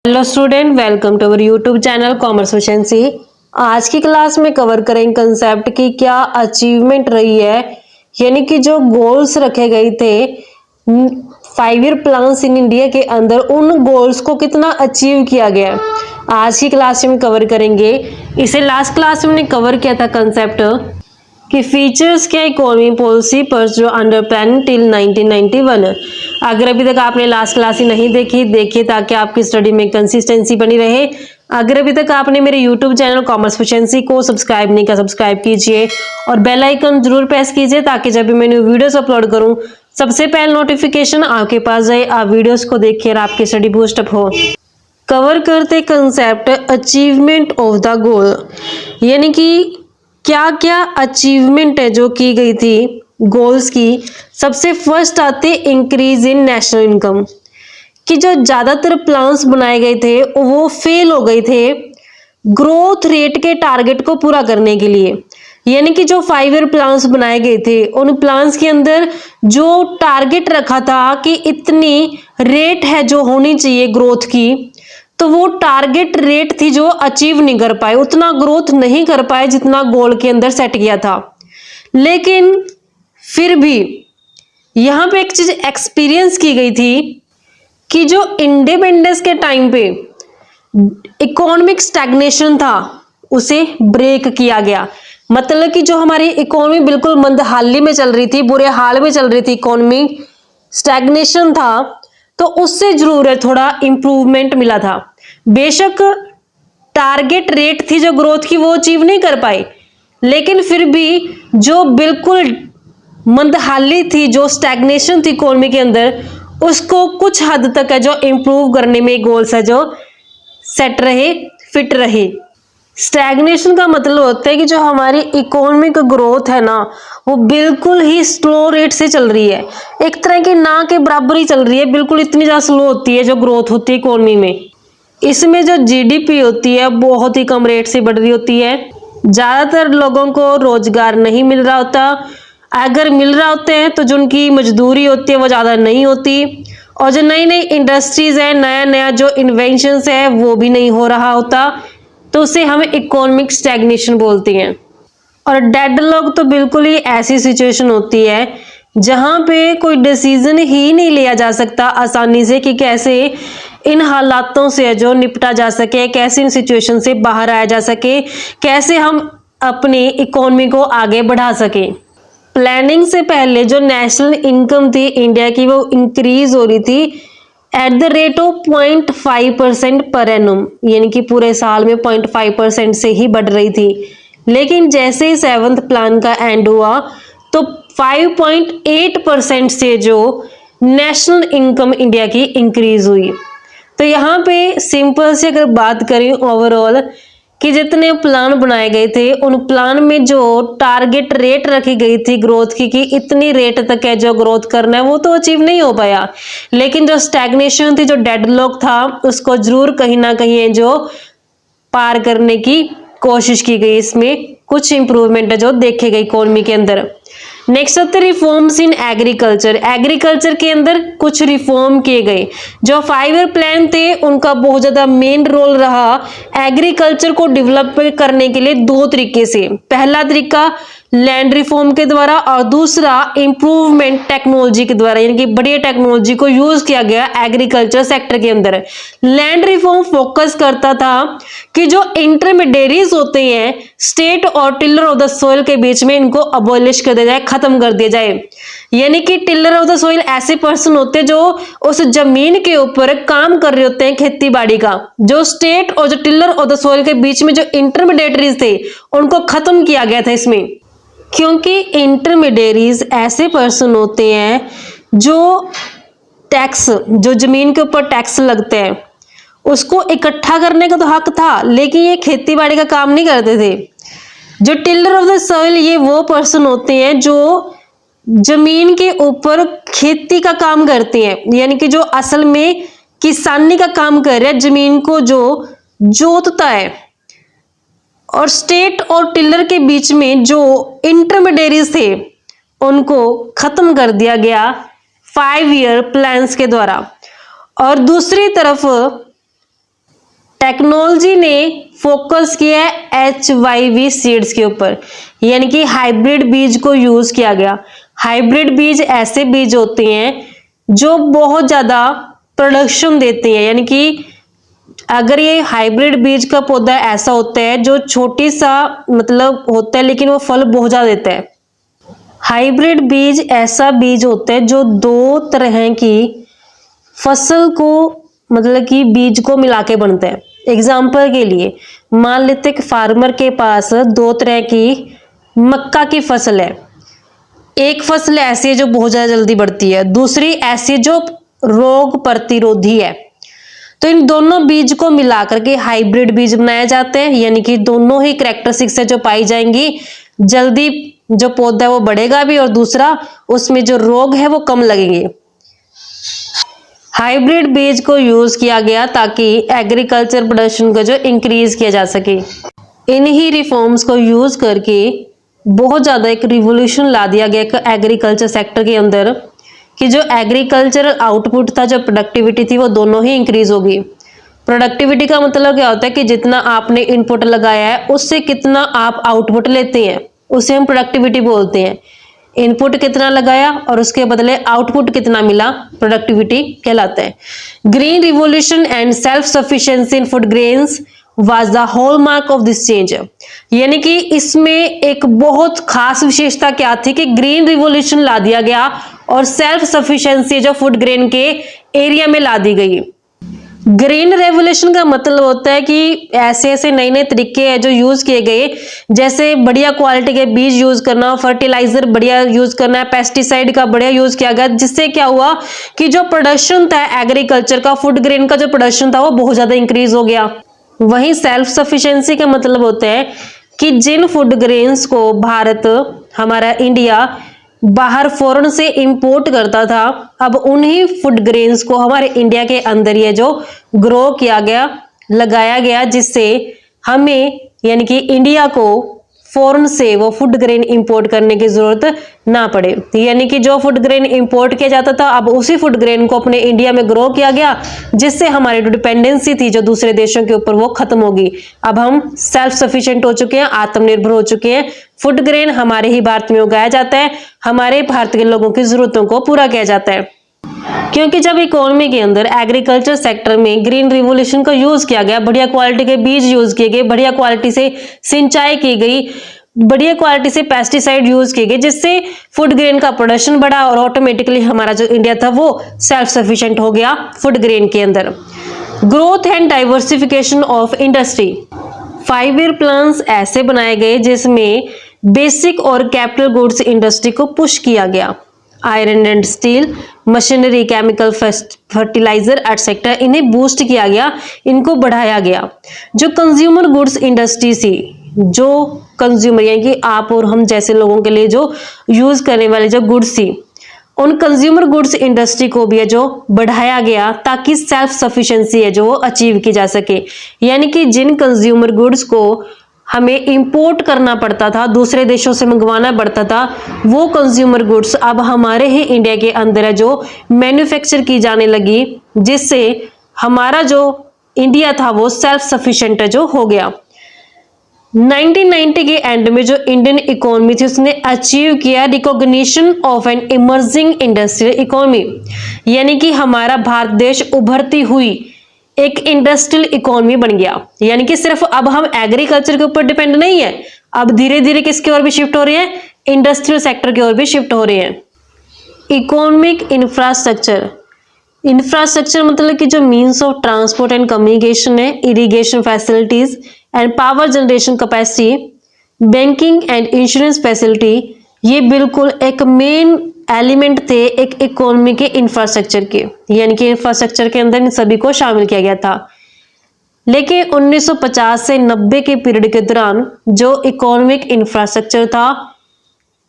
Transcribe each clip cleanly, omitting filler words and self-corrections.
Hello student, welcome to our YouTube channel commerce efficiency. आज की class में cover करेंगे कंसेप्ट की क्या अचीवमेंट रही है, यानी कि जो गोल्स रखे गए थे 5 ईयर प्लान्स इन इंडिया के अंदर, उन गोल्स को कितना अचीव किया गया। आज की क्लास में कवर करेंगे। इसे लास्ट क्लास में कवर किया था कंसेप्ट कि फीचर्स क्या इकोनॉमी पॉलिसी पर जो अंडर प्लानिंग टिल 1991। अगर अभी तक आपने लास्ट क्लास ही नहीं देखी, देखिए ताकि आपकी स्टडी में कंसिस्टेंसी बनी रहे। अगर अभी तक आपने मेरे यूट्यूब चैनल कॉमर्स एफिशिएंसी को सब्सक्राइब नहीं किया, सब्सक्राइब कीजिए और बेल आइकन जरूर प्रेस कीजिए ताकि जब भी मैं न्यू वीडियोस अपलोड करूं सबसे पहले नोटिफिकेशन आपके पास जाए, आप वीडियोस को देखिए और आपकी स्टडी बूस्टअप हो। कवर करते concept achievement of the goal, यानी कि क्या क्या अचीवमेंट है जो की गई थी गोल्स की। सबसे फर्स्ट आते इंक्रीज इन नेशनल इनकम, कि जो ज्यादातर प्लान्स बनाए गए थे वो फेल हो गए थे ग्रोथ रेट के टारगेट को पूरा करने के लिए। यानी कि जो 5 ईयर प्लान्स बनाए गए थे उन प्लान्स के अंदर जो टारगेट रखा था कि इतनी रेट है जो होनी चाहिए ग्रोथ की, तो वो टारगेट रेट थी जो अचीव नहीं कर पाए, उतना ग्रोथ नहीं कर पाए जितना गोल के अंदर सेट किया था। लेकिन फिर भी यहां पे एक चीज एक्सपीरियंस की गई थी कि जो इंडिपेंडेंस के टाइम पे इकोनॉमिक स्टैग्नेशन था उसे ब्रेक किया गया। मतलब कि जो हमारी इकोनॉमी बिल्कुल मंदहाली में चल रही थी, बुरे हाल में चल रही थी, इकोनॉमी स्टैग्नेशन था, तो उससे जरूर है थोड़ा इंप्रूवमेंट मिला था। बेशक टारगेट रेट थी जो ग्रोथ की वो अचीव नहीं कर पाए, लेकिन फिर भी जो बिल्कुल मंदहाली थी, जो स्टैग्नेशन थी इकोनॉमी के अंदर, उसको कुछ हद तक है जो इंप्रूव करने में गोल्स है जो सेट रहे, फिट रहे। स्टैग्नेशन का मतलब होता है कि जो हमारी इकोनॉमिक ग्रोथ है ना वो बिल्कुल ही स्लो रेट से चल रही है, एक तरह की ना के बराबर ही चल रही है, बिल्कुल इतनी ज्यादा स्लो होती है जो ग्रोथ होती है इकोनॉमी में। इसमें जो जीडीपी होती है बहुत ही कम रेट से बढ़ रही होती है। ज्यादातर लोगों को रोजगार नहीं मिल रहा होता, अगर मिल रहा होते हैं तो जो उनकी मजदूरी होती है वो ज्यादा नहीं होती, और जो नई नई इंडस्ट्रीज है, नया नया जो इन्वेंशंस है वो भी नहीं हो रहा होता, तो उसे हम इकोनॉमिक स्टैग्नेशन बोलते हैं। और डेडलॉक तो बिल्कुल ही ऐसी सिचुएशन होती है जहां पे कोई डिसीजन ही नहीं लिया जा सकता आसानी से कि कैसे इन हालातों से जो निपटा जा सके, कैसे इन सिचुएशन से बाहर आया जा सके, कैसे हम अपनी इकोनॉमी को आगे बढ़ा सके। प्लानिंग से पहले जो नेशनल इनकम थी इंडिया की वो इंक्रीज हो रही थी at the rate of 0.5% per annum, यानी कि पूरे साल में 0.5% से ही बढ़ रही थी। लेकिन जैसे ही 7th प्लान का एंड हुआ तो 5.8% से जो नेशनल इनकम इंडिया की इंक्रीज हुई। तो यहाँ पे सिंपल से अगर बात करें ओवरऑल कि जितने प्लान बनाए गए थे उन प्लान में जो टारगेट रेट रखी गई थी ग्रोथ की कि इतनी रेट तक है जो ग्रोथ करना है वो तो अचीव नहीं हो पाया। लेकिन जो स्टैग्नेशन थी, जो डेडलॉक था, उसको जरूर कहीं ना कहीं जो पार करने की कोशिश की गई। इसमें कुछ इंप्रूवमेंट है जो देखे गए इकोनॉमी के अंदर। नेक्स्ट होते रिफॉर्म्स इन एग्रीकल्चर। एग्रीकल्चर के अंदर कुछ रिफॉर्म किए गए। जो 5 ईयर प्लान थे उनका बहुत ज्यादा मेन रोल रहा एग्रीकल्चर को डेवलप करने के लिए दो तरीके से। पहला तरीका लैंड रिफॉर्म के द्वारा और दूसरा इंप्रूवमेंट टेक्नोलॉजी के द्वारा, यानी कि बढ़िया टेक्नोलॉजी को यूज किया गया एग्रीकल्चर सेक्टर के अंदर। लैंड रिफॉर्म फोकस करता था कि जो इंटरमीडिएरीज होते हैं स्टेट और टिलर ऑफ द सोइल के बीच में, इनको अबॉलिश कर दिया जाए, खत्म कर दिया जाए। यानी कि टिलर ऑफ द सोइल ऐसे पर्सन होते हैं जो उस जमीन के ऊपर काम कर रहे होते हैं खेती बाड़ी का। जो स्टेट और जो टिलर ऑफ द सोइल के बीच में जो इंटरमीडिएटरीज थे उनको खत्म किया गया था इसमें, क्योंकि इंटरमीडिएरीज ऐसे पर्सन होते हैं जो टैक्स, जो जमीन के ऊपर टैक्स लगते हैं उसको इकट्ठा करने का तो हक था, लेकिन ये खेती बाड़ी का काम नहीं करते थे। जो टिलर ऑफ द सॉइल ये वो पर्सन होते हैं जो जमीन के ऊपर खेती का काम करते हैं, यानी कि जो असल में किसानी का काम कर रहे हैं, जमीन को जो जोतता है। और स्टेट और टिलर के बीच में जो इंटरमीडिएरीज थे उनको खत्म कर दिया गया 5 ईयर प्लान्स के द्वारा। और दूसरी तरफ टेक्नोलॉजी ने फोकस किया है HYV सीड्स के ऊपर, यानी कि हाइब्रिड बीज को यूज किया गया। हाइब्रिड बीज ऐसे बीज होते हैं जो बहुत ज्यादा प्रोडक्शन देते हैं, यानी कि अगर ये हाइब्रिड बीज का पौधा ऐसा होता है जो छोटी सा मतलब होता है लेकिन वो फल बहुत ज्यादा देता है। हाइब्रिड बीज ऐसा बीज होता है जो दो तरह की फसल को मतलब कि बीज को मिला के बनता है। एग्जाम्पल के लिए मान लेते कि फार्मर के पास दो तरह की मक्का की फसल है। एक फसल ऐसी है जो बहुत ज्यादा जल्दी बढ़ती है, दूसरी ऐसी जो रोग प्रतिरोधी है। तो इन दोनों बीज को मिला करके हाइब्रिड बीज बनाए जाते हैं, यानी कि दोनों ही कैरेक्टरिस्टिक्स है जो पाई जाएंगी, जल्दी जो पौधा है वो बढ़ेगा भी और दूसरा उसमें जो रोग है वो कम लगेंगे। हाइब्रिड बीज को यूज किया गया ताकि एग्रीकल्चर प्रोडक्शन को जो इंक्रीज किया जा सके। इन्हीं रिफॉर्म्स को यूज करके बहुत ज्यादा एक रिवोल्यूशन ला दिया गया एग्रीकल्चर सेक्टर के अंदर, कि जो एग्रीकल्चरल आउटपुट था, जो प्रोडक्टिविटी थी, वो दोनों ही इंक्रीज होगी। प्रोडक्टिविटी का मतलब क्या होता है कि जितना आपने इनपुट लगाया है उससे कितना आप आउटपुट लेते हैं, उसे हम प्रोडक्टिविटी बोलते हैं। इनपुट कितना लगाया और उसके बदले आउटपुट कितना मिला, प्रोडक्टिविटी कहलाता है। Green revolution and self sufficiency in food grains was the hallmark of this change. यानी कि इसमें एक बहुत खास विशेषता क्या थी कि ग्रीन रिवोल्यूशन ला दिया गया और सेल्फ सफिशिएंसी जो फूड ग्रेन के एरिया में ला दी गई। ग्रीन रेवोल्यूशन का मतलब होता है कि ऐसे ऐसे नए नए तरीके हैं जो यूज किए गए, जैसे बढ़िया क्वालिटी के बीज यूज करना, फर्टिलाइजर बढ़िया यूज करना, पेस्टिसाइड का बढ़िया यूज किया गया, जिससे क्या हुआ कि जो प्रोडक्शन था एग्रीकल्चर का, फूड ग्रेन का जो प्रोडक्शन था वो बहुत ज्यादा इंक्रीज हो गया। वहीं सेल्फ सफिशिएंसी का मतलब होता है कि जिन फूड ग्रेन्स को भारत, हमारा इंडिया बाहर फॉरेन से इंपोर्ट करता था, अब उन्हीं फूड ग्रेन्स को हमारे इंडिया के अंदर ये जो ग्रो किया गया, लगाया गया, जिससे हमें यानी कि इंडिया को फॉरेन से वो फूड ग्रेन इंपोर्ट करने की जरूरत ना पड़े। यानी कि जो फूड ग्रेन इंपोर्ट किया जाता था अब उसी फूड ग्रेन को अपने इंडिया में ग्रो किया गया, जिससे हमारी जो डिपेंडेंसी थी जो दूसरे देशों के ऊपर वो खत्म होगी। अब हम सेल्फ सफिशिएंट हो चुके हैं, आत्मनिर्भर हो चुके हैं। फूड ग्रेन हमारे ही भारत में उगाया जाता है, हमारे भारत के लोगों की जरूरतों को पूरा किया जाता है। क्योंकि जब इकोनॉमी के अंदर एग्रीकल्चर सेक्टर में ग्रीन रिवोल्यूशन का यूज किया गया, बढ़िया क्वालिटी के बीज यूज किए गए, बढ़िया क्वालिटी से सिंचाई की गई, बढ़िया क्वालिटी से पेस्टिसाइड यूज किए गए, जिससे फूड ग्रेन का प्रोडक्शन बढ़ा और ऑटोमेटिकली हमारा जो इंडिया था वो सेल्फ सफिशिएंट हो गया फूड ग्रेन के अंदर। Growth and diversification of industry. 5 year plans ऐसे बनाए गए जिसमें बेसिक और कैपिटल गुड्स इंडस्ट्री को पुश किया गया। Iron and steel, machinery, chemical, fertiliser etcetera, इन्हें बूस्ट किया गया, इनको बढ़ाया गया। जो कंज्यूमर गुड्स इंडस्ट्री थी, जो कंज्यूमर यानी कि आप और हम जैसे लोगों के लिए जो यूज करने वाले जो गुड्स थी, उन कंज्यूमर गुड्स इंडस्ट्री को भी है जो बढ़ाया गया ताकि सेल्फ सफिशिएंसी है जो वो अचीव की जा सके। यानी कि जिन कंज्यूमर गुड्स को हमें इंपोर्ट करना पड़ता था, दूसरे देशों से मंगवाना पड़ता था, वो कंज्यूमर गुड्स अब हमारे ही इंडिया के अंदर है जो मैन्युफैक्चर की जाने लगी, जिससे हमारा जो इंडिया था वो सेल्फ सफिशिएंट जो हो गया। 1990 के एंड में जो इंडियन इकोनॉमी थी उसने अचीव किया recognition of an emerging industrial economy, यानी कि हमारा भारत देश उभरती हुई एक इंडस्ट्रियल इकोनॉमी बन गया। यानी कि सिर्फ अब हम एग्रीकल्चर के ऊपर डिपेंड नहीं है, अब धीरे धीरे किसकी ओर भी शिफ्ट हो रहे हैं, इंडस्ट्रियल सेक्टर की ओर भी शिफ्ट हो रहे हैं। Economic infrastructure. इंफ्रास्ट्रक्चर मतलब कि जो means of transport and communication है, irrigation facilities and power generation capacity, banking and insurance facility, ये बिल्कुल एक मेन एलिमेंट थे एक इकोनॉमी के इंफ्रास्ट्रक्चर के। यानी कि इंफ्रास्ट्रक्चर के अंदर इन सभी को शामिल किया गया था। लेकिन 1950 से 90 के पीरियड के दौरान जो इकोनॉमिक इंफ्रास्ट्रक्चर था,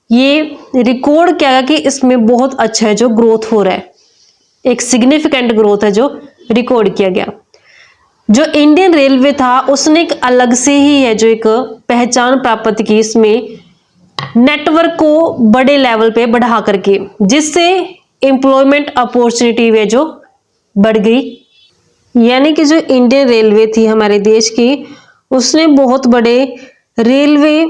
ये रिकॉर्ड किया गया कि इसमें बहुत अच्छा है जो ग्रोथ हो रहा है, एक सिग्निफिकेंट ग्रोथ है जो रिकॉर्ड किया गया। जो इंडियन रेलवे था उसने एक अलग से ही है जो एक पहचान प्राप्त की इसमें नेटवर्क को बड़े लेवल पे बढ़ा करके, जिससे एम्प्लॉयमेंट अपॉर्चुनिटी वे जो बढ़ गई। यानी कि जो इंडियन रेलवे थी हमारे देश की, उसने बहुत बड़े रेलवे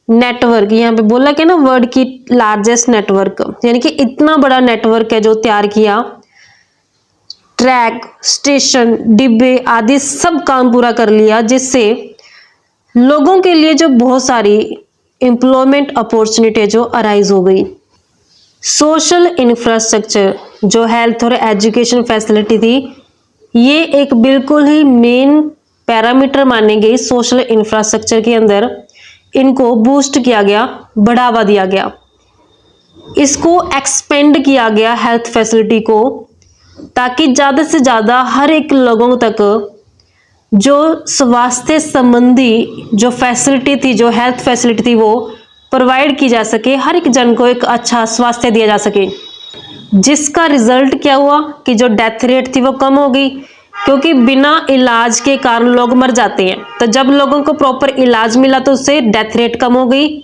नेटवर्क, यहाँ पे बोला कि ना वर्ल्ड की लार्जेस्ट नेटवर्क, यानी कि इतना बड़ा नेटवर्क है जो तैयार किया। ट्रैक, स्टेशन, डिब्बे आदि सब काम पूरा कर लिया, जिससे लोगों के लिए जो बहुत सारी एम्प्लॉयमेंट अपॉर्चुनिटी जो अराइज हो गई। सोशल इंफ्रास्ट्रक्चर, जो हेल्थ और एजुकेशन फैसिलिटी थी, ये एक बिल्कुल ही मेन पैरामीटर माने गई सोशल इंफ्रास्ट्रक्चर के अंदर। इनको बूस्ट किया गया, बढ़ावा दिया गया, इसको एक्सपेंड किया गया हेल्थ फैसिलिटी को, ताकि ज़्यादा से ज़्यादा हर एक लोगों तक जो स्वास्थ्य संबंधी जो फैसिलिटी थी, जो हेल्थ फैसिलिटी थी, वो प्रोवाइड की जा सके, हर एक जन को एक अच्छा स्वास्थ्य दिया जा सके। जिसका रिजल्ट क्या हुआ कि जो डेथ रेट थी वो कम हो गई, क्योंकि बिना इलाज के कारण लोग मर जाते हैं। तो जब लोगों को प्रॉपर इलाज मिला तो उससे डेथ रेट कम हो गई।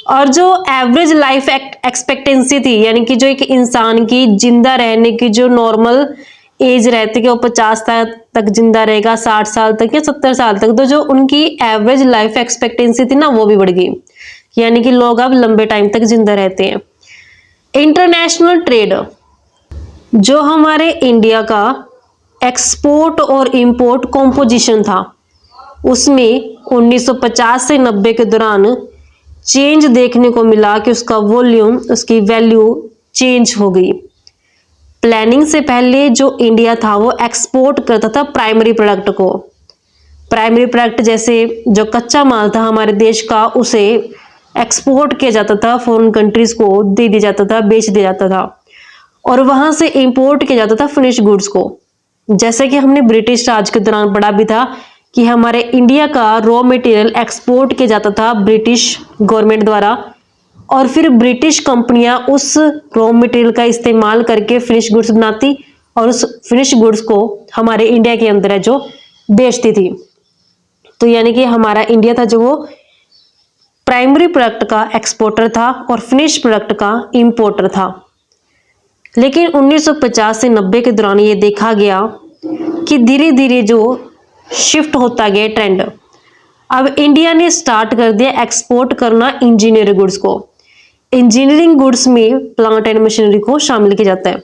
और जो एवरेज लाइफ एक्सपेक्टेंसी थी, यानी कि जो एक इंसान की जिंदा रहने की जो नॉर्मल एज रहती है कि वो 50 तक जिंदा रहेगा, 60 साल तक या 70 साल तक, तो जो उनकी एवरेज लाइफ एक्सपेक्टेंसी थी ना, वो भी बढ़ गई। यानी कि लोग अब लंबे टाइम तक जिंदा रहते हैं। इंटरनेशनल ट्रेड, जो हमारे इंडिया का एक्सपोर्ट और इंपोर्ट कॉम्पोजिशन था, उसमें 1950 से 90 के दौरान चेंज देखने को मिला कि उसका वॉल्यूम, उसकी वैल्यू चेंज हो गई। प्लानिंग से पहले जो इंडिया था वो एक्सपोर्ट करता था प्राइमरी प्रोडक्ट को। प्राइमरी प्रोडक्ट जैसे जो कच्चा माल था हमारे देश का, उसे एक्सपोर्ट किया जाता था, फॉरेन कंट्रीज को दे दिया जाता था, बेच दिया जाता था, और वहां से इंपोर्ट किया जाता था फिनिश गुड्स को। जैसे कि हमने ब्रिटिश राज के दौरान पढ़ा भी था कि हमारे इंडिया का रॉ मटेरियल एक्सपोर्ट किया जाता था ब्रिटिश गवर्नमेंट द्वारा, और फिर ब्रिटिश कंपनियां उस रॉ मटेरियल का इस्तेमाल करके फिनिश गुड्स बनाती और उस फिनिश गुड्स को हमारे इंडिया के अंदर है जो बेचती थी। तो यानी कि हमारा इंडिया था जो वो प्राइमरी प्रोडक्ट का एक्सपोर्टर था और फिनिश प्रोडक्ट का इंपोर्टर था। लेकिन 1950 से 90 के दौरान ये देखा गया कि धीरे धीरे जो शिफ्ट होता गया ट्रेंड, अब इंडिया ने स्टार्ट कर दिया एक्सपोर्ट करना इंजीनियरिंग गुड्स को। इंजीनियरिंग गुड्स में प्लांट एंड मशीनरी को शामिल किया जाता है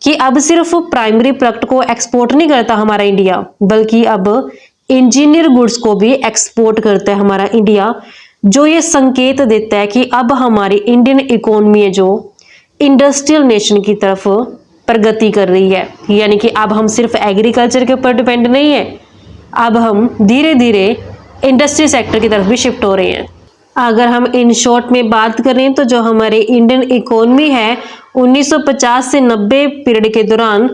कि अब सिर्फ प्राइमरी प्रोडक्ट को एक्सपोर्ट नहीं करता हमारा इंडिया, बल्कि अब इंजीनियर गुड्स को भी एक्सपोर्ट करता है हमारा इंडिया, जो ये संकेत देता है कि अब हमारी इंडियन इकोनॉमी है जो इंडस्ट्रियल नेशन की तरफ प्रगति कर रही है। यानी कि अब हम सिर्फ एग्रीकल्चर के ऊपर डिपेंड नहीं है, अब हम धीरे धीरे इंडस्ट्री सेक्टर की तरफ भी शिफ्ट हो रहे हैं। अगर हम इन शॉर्ट में बात करें तो जो हमारे इंडियन इकोनॉमी है 1950 से 90 पीरियड के दौरान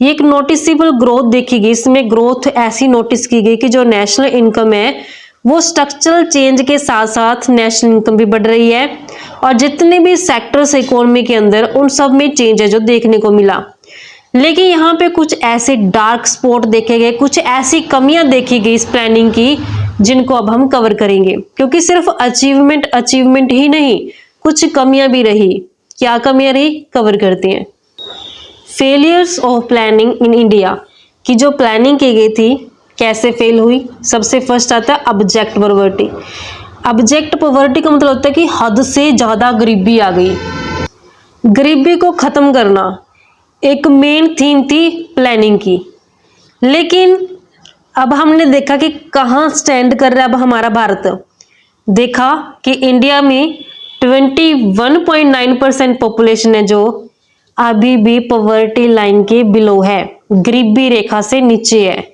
ये एक नोटिसेबल ग्रोथ देखी गई। इसमें ग्रोथ ऐसी नोटिस की गई कि जो नेशनल इनकम है वो स्ट्रक्चरल चेंज के साथ साथ नेशनल इनकम भी बढ़ रही है, और जितने भी सेक्टर्स इकोनॉमी के अंदर उन सब में चेंज है जो देखने को मिला। लेकिन यहाँ पे कुछ ऐसे डार्क स्पॉट देखे गए, कुछ ऐसी कमियां देखी गई इस प्लानिंग की, जिनको अब हम कवर करेंगे, क्योंकि सिर्फ अचीवमेंट ही नहीं, कुछ कमियां भी रही। क्या कमियां रही, कवर करते हैं। Failures of planning in India, की जो प्लानिंग की गई थी कैसे फेल हुई। सबसे फर्स्ट आता है अब्जेक्ट पॉवर्टी। अब्जेक्ट पॉवर्टी का मतलब होता है कि हद से ज्यादा गरीबी आ गई। गरीबी को खत्म करना एक मेन थीम थी प्लानिंग की। लेकिन अब हमने देखा कि कहाँ स्टैंड कर रहा है अब हमारा भारत। देखा कि इंडिया में 21.9% पॉपुलेशन है जो अभी भी पॉवर्टी लाइन के बिलो है, गरीबी रेखा से नीचे है।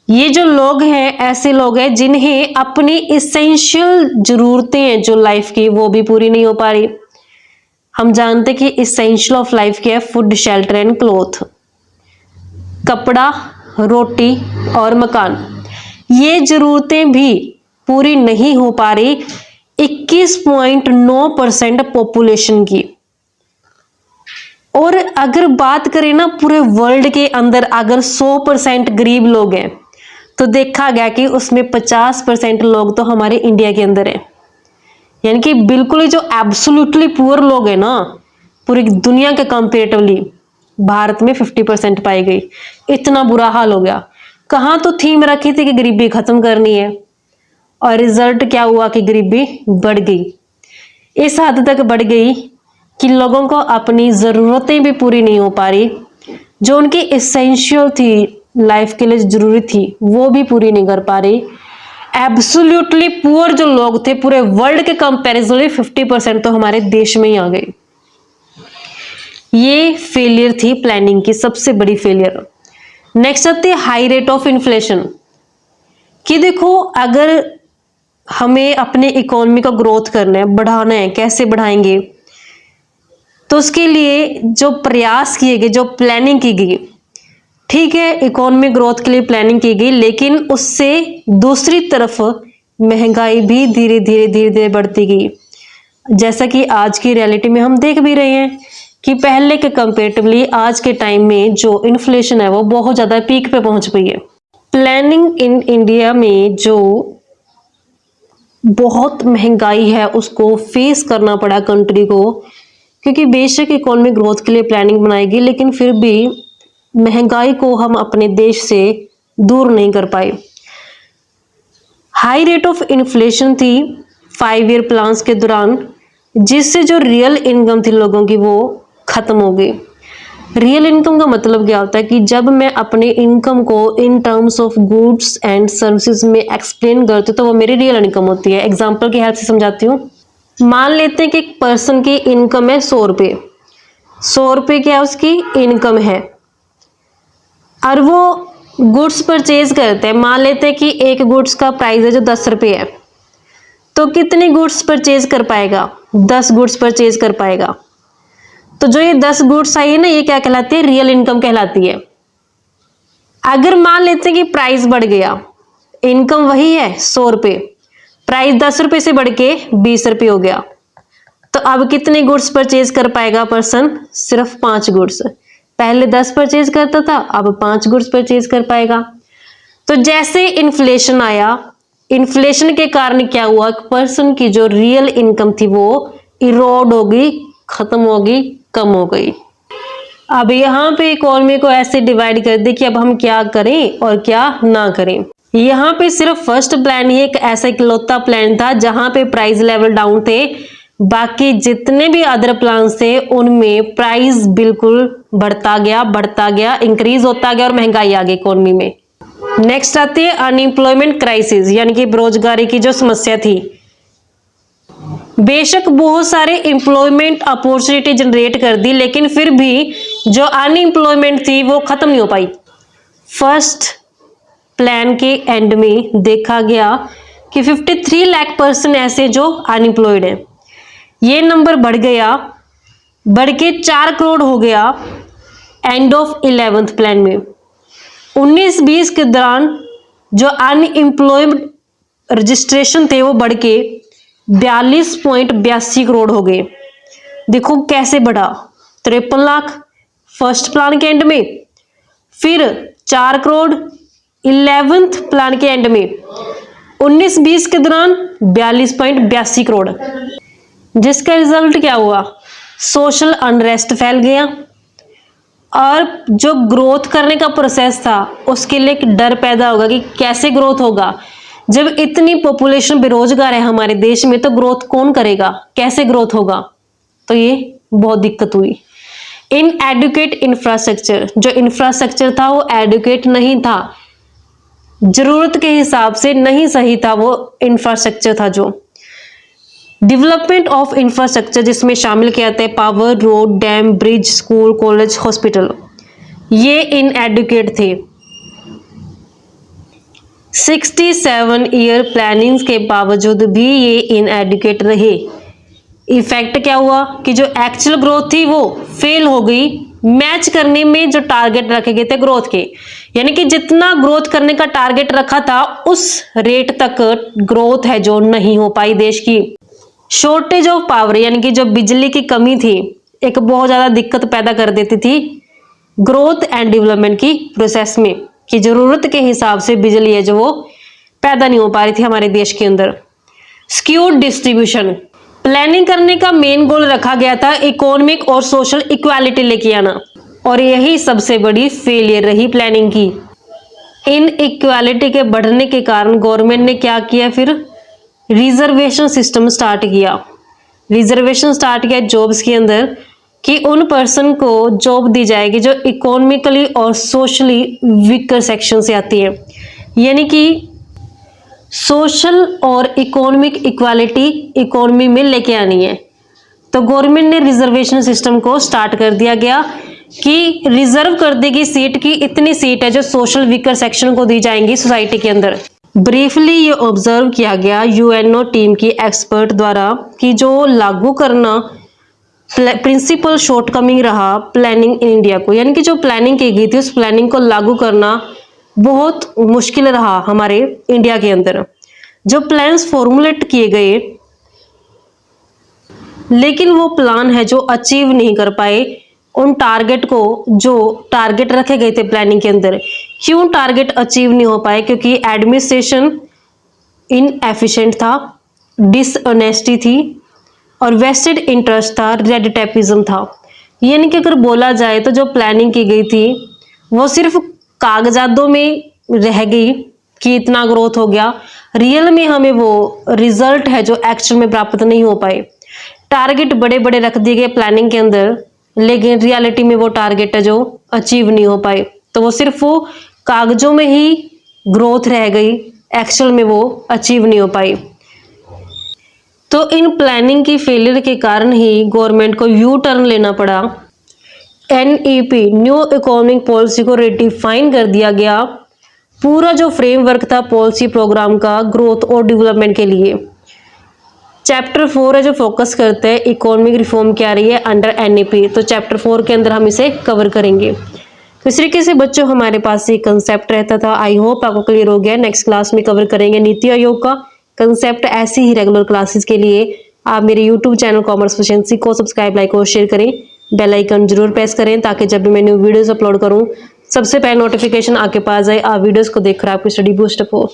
ये जो लोग हैं ऐसे लोग हैं जिन्हें अपनी इसेंशियल जरूरतें हैं जो लाइफ की वो भी पूरी नहीं हो पा रही। हम जानते कि इसेंशियल ऑफ लाइफ क्या है, फूड, शेल्टर एंड क्लोथ, कपड़ा, रोटी और मकान। ये जरूरतें भी पूरी नहीं हो पा रही 21.9% पॉपुलेशन की। और अगर बात करें ना पूरे वर्ल्ड के अंदर अगर 100% गरीब लोग हैं तो देखा गया कि उसमें 50% लोग तो हमारे इंडिया के अंदर है। यानी कि बिल्कुल ही जो एब्सोल्युटली पुअर लोग हैं ना पूरी दुनिया के कंपेरेटिवली, भारत में 50% पाई गई। इतना बुरा हाल हो गया। कहाँ तो थीम रखी थी कि गरीबी खत्म करनी है, और रिजल्ट क्या हुआ कि गरीबी बढ़ गई। इस हद तक बढ़ गई कि लोगों को अपनी ज़रूरतें भी पूरी नहीं हो पा रही, जो उनकी एसेंशियल थी, लाइफ के लिए जरूरी थी, वो भी पूरी नहीं कर पा रही। एब्सोल्युटली पुअर जो लोग थे पूरे वर्ल्ड के कंपैरिजन में 50% तो हमारे देश में ही आ गए। ये फेलियर थी प्लानिंग की, सबसे बड़ी फेलियर। नेक्स्ट आती है हाई रेट ऑफ इन्फ्लेशन, कि देखो अगर हमें अपने इकोनॉमी का ग्रोथ करना है, बढ़ाना है, कैसे बढ़ाएंगे, तो उसके लिए जो प्रयास किए गए, जो प्लानिंग की गई, ठीक है इकोनॉमी ग्रोथ के लिए प्लानिंग की गई, लेकिन उससे दूसरी तरफ महंगाई भी धीरे धीरे बढ़ती गई। जैसा कि आज की रियलिटी में हम देख भी रहे हैं कि पहले के कंपेरेटिवली आज के टाइम में जो इन्फ्लेशन है वो बहुत ज्यादा पीक पे पहुंच गई है। प्लानिंग इन इंडिया में जो बहुत महंगाई है उसको फेस करना पड़ा कंट्री को, क्योंकि बेशक इकोनॉमिक ग्रोथ के लिए प्लानिंग बनाएगी, लेकिन फिर भी महंगाई को हम अपने देश से दूर नहीं कर पाए। हाई रेट ऑफ इन्फ्लेशन थी 5 ईयर प्लान्स के दौरान, जिससे जो रियल इनकम थी लोगों की वो खत्म हो गई। रियल इनकम का मतलब क्या होता है कि जब मैं अपने इनकम को in terms of goods and services में एक्सप्लेन करती हूँ तो वो मेरी रियल इनकम होती है। एग्जांपल की हेल्प से समझाती हूँ। मान लेते हैं कि एक पर्सन की इनकम है 100 रुपये। 100 रुपये क्या है उसकी इनकम है, और वो गुड्स परचेज करते हैं। मान लेते हैं कि एक गुड्स का प्राइस है जो 10 रुपये है, तो कितने गुड्स परचेज कर पाएगा? 10 गुड्स परचेज कर पाएगा। तो जो ये 10 गुड्स आई है ना, ये क्या कहलाती है? रियल इनकम कहलाती है। अगर मान लेते हैं कि प्राइस बढ़ गया, इनकम वही है 100 रुपये, प्राइस 10 रुपये से बढ़ के 20 रुपये हो गया, तो अब कितने गुड्स परचेज कर पाएगा पर्सन? सिर्फ 5 गुड्स। पहले 10 परचेज करता था, अब 5 गुड्स परचेज कर पाएगा। तो जैसे इन्फ्लेशन आया, इन्फ्लेशन के कारण क्या हुआ? पर्सन की जो रियल इनकम थी वो इरोड हो गई, खत्म हो गई, कम हो गई। अब यहाँ पे इकोनॉमी को ऐसे डिवाइड कर दे कि अब हम क्या करें और क्या ना करें। यहाँ पे सिर्फ फर्स्ट प्लान ही एक ऐसा इकलौता प्लान था जहां पे प्राइस लेवल डाउन थे, बाकी जितने भी अदर प्लान्स थे उनमें प्राइस बिल्कुल बढ़ता गया, इंक्रीज होता गया और महंगाई आ गई इकोनॉमी में। नेक्स्ट आती है अनएम्प्लॉयमेंट क्राइसिस, यानी कि बेरोजगारी की जो समस्या थी। बेशक बहुत सारे एम्प्लॉयमेंट अपॉर्चुनिटी जनरेट कर दी, लेकिन फिर भी जो अनएम्प्लॉयमेंट थी वो खत्म नहीं हो पाई। फर्स्ट प्लान के एंड में देखा गया कि 53 लाख पर्सन ऐसे जो अनएम्प्लॉयड हैं। ये नंबर बढ़ के 4 करोड़ हो गया एंड ऑफ 11th प्लान में। 19-20 के दौरान जो अनएम्प्लॉयड रजिस्ट्रेशन थे वो बढ़ के 42.82 करोड़ हो गए। देखो कैसे बढ़ा, 53 लाख फर्स्ट प्लान के एंड में, फिर 4 करोड़ 11th प्लान के एंड में, 19-20 के दौरान 42.82 करोड़। जिसका रिजल्ट क्या हुआ? सोशल अनरेस्ट फैल गया, और जो ग्रोथ करने का प्रोसेस था उसके लिए एक डर पैदा होगा कि कैसे ग्रोथ होगा। जब इतनी पॉपुलेशन बेरोजगार है हमारे देश में, तो ग्रोथ कौन करेगा, कैसे ग्रोथ होगा? तो ये बहुत दिक्कत हुई। इन एडुकेट इंफ्रास्ट्रक्चर, जो इंफ्रास्ट्रक्चर था वो एडुकेट नहीं था, जरूरत के हिसाब से नहीं सही था वो इंफ्रास्ट्रक्चर था। जो डेवलपमेंट ऑफ इंफ्रास्ट्रक्चर जिसमें शामिल किया जाता है power, road, dam, bridge, school, college, hospital, ये इनएडुकेट थे। 67 ईयर प्लानिंग के बावजूद भी ये इनएडुकेट रहे। इफेक्ट क्या हुआ कि जो एक्चुअल ग्रोथ थी वो फेल हो गई मैच करने में जो टारगेट रखे गए थे ग्रोथ के, यानी कि जितना ग्रोथ करने का टारगेट रखा था उस रेट तक ग्रोथ है जो नहीं हो पाई देश की। शॉर्टेज ऑफ पावर, यानी कि जो बिजली की कमी थी, एक बहुत ज्यादा दिक्कत पैदा कर देती थी ग्रोथ एंड डेवलपमेंट की प्रोसेस में, कि जरूरत के हिसाब से बिजली है जो वो पैदा नहीं हो पा रही थी हमारे देश के अंदर। स्क्यूड डिस्ट्रीब्यूशन, प्लानिंग करने का मेन गोल रखा गया था इकोनॉमिक और सोशल इक्वालिटी लेके आना। और यही सबसे बड़ी फेलियर रही प्लानिंग की। इन इक्वालिटी के बढ़ने के कारण गवर्नमेंट ने क्या किया, फिर रिजर्वेशन सिस्टम स्टार्ट किया। रिजर्वेशन स्टार्ट किया जॉब्स के अंदर कि उन पर्सन को जॉब दी जाएगी जो इकोनॉमिकली और सोशली वीकर सेक्शन से आती है, यानी कि सोशल और इकोनॉमिक इक्वालिटी इकोनॉमी में लेके आनी है। तो गवर्नमेंट ने रिजर्वेशन सिस्टम को स्टार्ट कर दिया गया कि रिजर्व कर देगी सीट की, इतनी सीट है जो सोशल वीकर सेक्शन को दी जाएंगी सोसाइटी के अंदर। ब्रीफली ये ऑब्जर्व किया गया यूएनओ टीम की एक्सपर्ट द्वारा कि जो लागू करना प्रिंसिपल शॉर्टकमिंग रहा प्लानिंग इन इंडिया को, यानी कि जो प्लानिंग की गई थी उस प्लानिंग को लागू करना बहुत मुश्किल रहा हमारे इंडिया के अंदर। जो प्लान्स फॉर्मुलेट किए गए लेकिन वो प्लान है जो अचीव नहीं कर पाए उन टारगेट को, जो टारगेट रखे गए थे प्लानिंग के अंदर। क्यों टारगेट अचीव नहीं हो पाए? क्योंकि एडमिनिस्ट्रेशन इनएफिशिएंट था, डिसऑनेस्टी थी और वेस्टेड इंटरेस्ट था, रेड टेपिज्म था। यानी कि अगर बोला जाए तो जो प्लानिंग की गई थी वो सिर्फ कागजातों में रह गई कि इतना ग्रोथ हो गया, रियल में हमें वो रिजल्ट है जो एक्चुअल में प्राप्त नहीं हो पाए। टारगेट बड़े बड़े रख दिए गए प्लानिंग के अंदर, लेकिन रियलिटी में वो टारगेट है जो अचीव नहीं हो पाए। तो वो सिर्फ वो कागजों में ही ग्रोथ रह गई, एक्चुअल में वो अचीव नहीं हो पाई। तो इन प्लानिंग की फेलियर के कारण ही गवर्नमेंट को यू टर्न लेना पड़ा। एनईपी न्यू इकोनॉमिक पॉलिसी को रिडिफाइन कर दिया गया, पूरा जो फ्रेमवर्क था पॉलिसी प्रोग्राम का ग्रोथ और डेवलपमेंट के लिए। चैप्टर 4 है जो फोकस करते हैं इकोनॉमिक रिफॉर्म क्या रही है अंडर एनईपी, तो चैप्टर 4 के अंदर हम इसे कवर करेंगे। तो इस तरीके से बच्चों हमारे पास ये कंसेप्ट रहता था। आई होप आपको क्लियर हो गया। नेक्स्ट क्लास में कवर करेंगे नीति आयोग का कंसेप्ट। ऐसी ही रेगुलर क्लासेस के लिए आप मेरे यूट्यूब चैनल कॉमर्स एफिशिएंसी को सब्सक्राइब, लाइक और शेयर करें। बेल आइकन जरूर प्रेस करें ताकि जब भी मैं न्यू वीडियोस अपलोड करूं सबसे पहले नोटिफिकेशन आपके पास आए। आप वीडियोस को देखकर आपकी स्टडी बूस्ट अप हो।